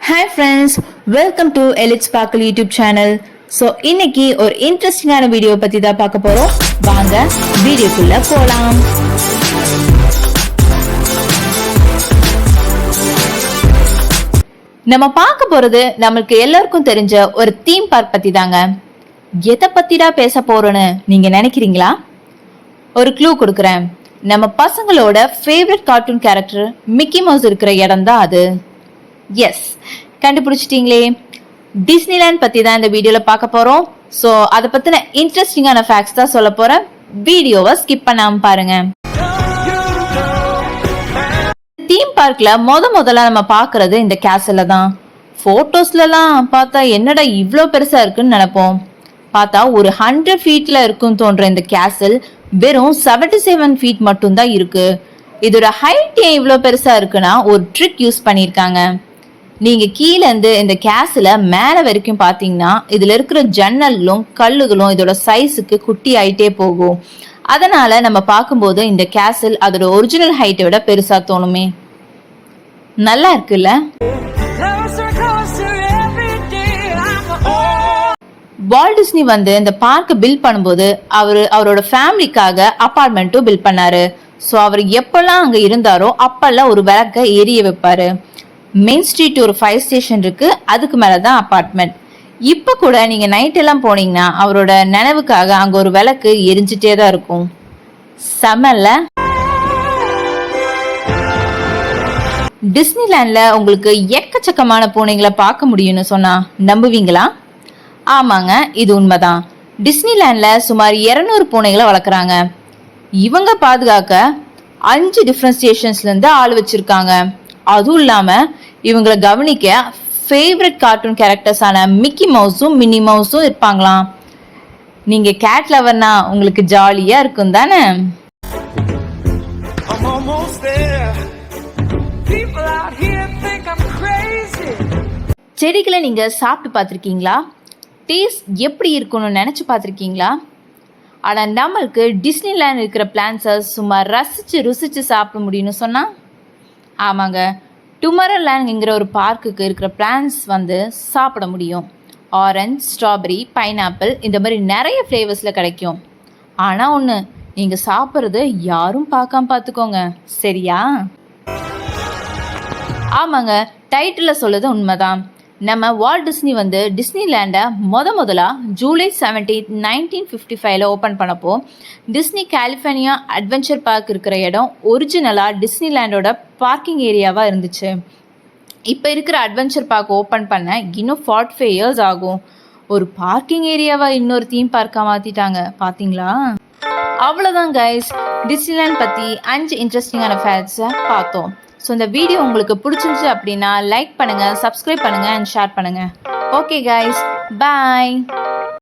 Hi friends, welcome to elite sparkle YouTube channel. So இன்னைக்கு ஒரு இன்ட்ரெஸ்டிங்கான வீடியோ பற்றி தான் பார்க்க போகிறோம். வாங்க வீடியோக்குள்ள போகலாம். நம்ம பார்க்க போறது நம்மளுக்கு எல்லாருக்கும் தெரிஞ்ச ஒரு தீம் பார்க் பத்தி தாங்க. எதை பத்திடா பேச போறோன்னு நீங்க நினைக்கிறீங்களா? ஒரு க்ளூ கொடுக்குறேன். நம்ம பசங்களோட favourite cartoon character Mickey mouse இருக்கிற இடம் தான் அது. எஸ், கண்டுபிடிச்சிட்டீங்களே. டிஸ்னிலேண்ட் பத்தி தான் இந்த வீடியோல பார்க்க போறோம். ஸோ அதை பத்தின இன்ட்ரெஸ்டிங்கான ஃபேக்ட்ஸ் தான் சொல்ல போறேன். வீடியோவை ஸ்கிப் பண்ணாம பாருங்க. தீம் பார்க்ல முதல்ல நம்ம பாக்குறது இந்த கேசல்ல தான். போட்டோஸ்லாம் பார்த்தா என்னடா இவ்வளோ பெருசா இருக்குன்னு நினைப்போம். பார்த்தா ஒரு 100 ஃபீட்ல இருக்குன்னு தோன்ற இந்த கேசல் வெறும் 77 ஃபீட் மட்டும் தான் இருக்கு. இதோட ஹைட் ஏன் இவ்வளோ பெருசா இருக்குன்னா ஒரு ட்ரிக் யூஸ் பண்ணியிருக்காங்க. நீங்க கீழே இருந்து இந்த கேஸ்ல மேல வரைக்கும் பாத்தீங்கன்னா இதுல இருக்கிற ஜன்னல்களும் கல்லுகளும் இதோட சைஸுக்கு குட்டி ஆயிட்டே போகும். அதனால நம்ம பார்க்கும்போது இந்த கேசல் அதோட ஒரிஜினல் ஹைட்டை விட பெருசா தோணுமே. நல்லா இருக்குல்ல? வால்ட் டிஸ்னி இந்த பார்க்க பில்ட் பண்ணும்போது அவரோட ஃபேமிலிக்காக அபார்ட்மெண்ட்டும் பில்ட் பண்ணாரு. ஸோ அவர் எப்பெல்லாம் அங்க இருந்தாரோ அப்பெல்லாம் ஒரு விளக்க எரிய வைப்பாரு. மெயின் ஸ்ட்ரீட் ஒரு 5 ஸ்டேஷன் இருக்கு, அதுக்கு மேலதான் அபார்ட்மெண்ட். இப்ப கூட நீங்க நைட் எல்லாம் போனீங்கன்னா அவரோட நினைவுக்காக அங்க ஒரு விளக்கு எரிஞ்சிட்டே தான் இருக்கும். செமல்ல? டிஸ்னிலேண்ட்ல உங்களுக்கு எக்கச்சக்கமான பூனைகளை பார்க்க முடியும்னு சொன்னா நம்புவீங்களா? ஆமாங்க, இது உண்மைதான். டிஸ்னிலேண்ட்ல சுமார் 200 பூனைகளை வளர்க்குறாங்க. இவங்க பாதுகாக்க 5 டிஃப்ரெண்ட் ஸ்டேஷன்ஸ்ல இருந்து ஆள் வச்சிருக்காங்க. அதுவும் இல்லாம இவங்களை கவனிக்க ஃபேவரட் கார்ட்டூன் கேரக்டர்ஸான மிக்கி மவுஸும் மினி மவுஸும் இருப்பாங்களாம். நீங்க கேட் லவர்னா உங்களுக்கு ஜாலியா இருக்கும் தானே? செடிகளை நீங்க சாப்பிட்டு பார்த்துருக்கீங்களா? டேஸ்ட் எப்படி இருக்கும்னு நினைச்சு பார்த்துருக்கீங்களா? ஆனால் நம்மளுக்கு டிஸ்னிலேண்ட் இருக்கிற பிளான்ஸை சும்மா ருசிச்சு சாப்பிட முடியும்னு சொன்னா ஆமாங்க, டுமாரோலேண்ட்ங்கிற ஒரு பார்க்குக்கு இருக்கிற பிளான்ஸ் சாப்பிட முடியும். ஆரஞ்ச், ஸ்ட்ராபெரி, பைனாப்பிள் இந்த மாதிரி நிறைய ஃப்ளேவர்ஸில் கிடைக்கும். ஆனால் ஒன்று, நீங்கள் சாப்பிட்றது யாரும் பார்க்காம பார்த்துக்கோங்க, சரியா? ஆமாங்க, டைட்டில் சொல்லுது உண்மைதான். நம்ம வால்ட் டிஸ்னி டிஸ்னிலேண்டை முதலா ஜூலை 17, 1955 ஓப்பன் பண்ணப்போ டிஸ்னி கலிஃபோர்னியா அட்வென்ச்சர் பார்க் இருக்கிற இடம் ஒரிஜினலாக டிஸ்னிலேண்டோட பார்க்கிங் ஏரியாவாக இருந்துச்சு. இப்போ இருக்கிற அட்வென்ச்சர் பார்க் ஓப்பன் பண்ண இன்னும் 45 இயர்ஸ் ஆகும். ஒரு பார்க்கிங் ஏரியாவை இன்னொரு தீம் பார்க்காக மாற்றிட்டாங்க, பார்த்தீங்களா? அவ்வளோதான் கைஸ், டிஸ்னிலேண்ட் பற்றி 5 இன்ட்ரெஸ்டிங்கான ஃபேக்ட்ஸை பார்த்தோம். ஸோ இந்த வீடியோ உங்களுக்கு பிடிச்சிருந்துச்சு அப்படின்னா லைக் பண்ணுங்கள், சப்ஸ்கிரைப் பண்ணுங்கள் அண்ட் ஷேர் பண்ணுங்கள். ஓகே கைஸ், பாய்.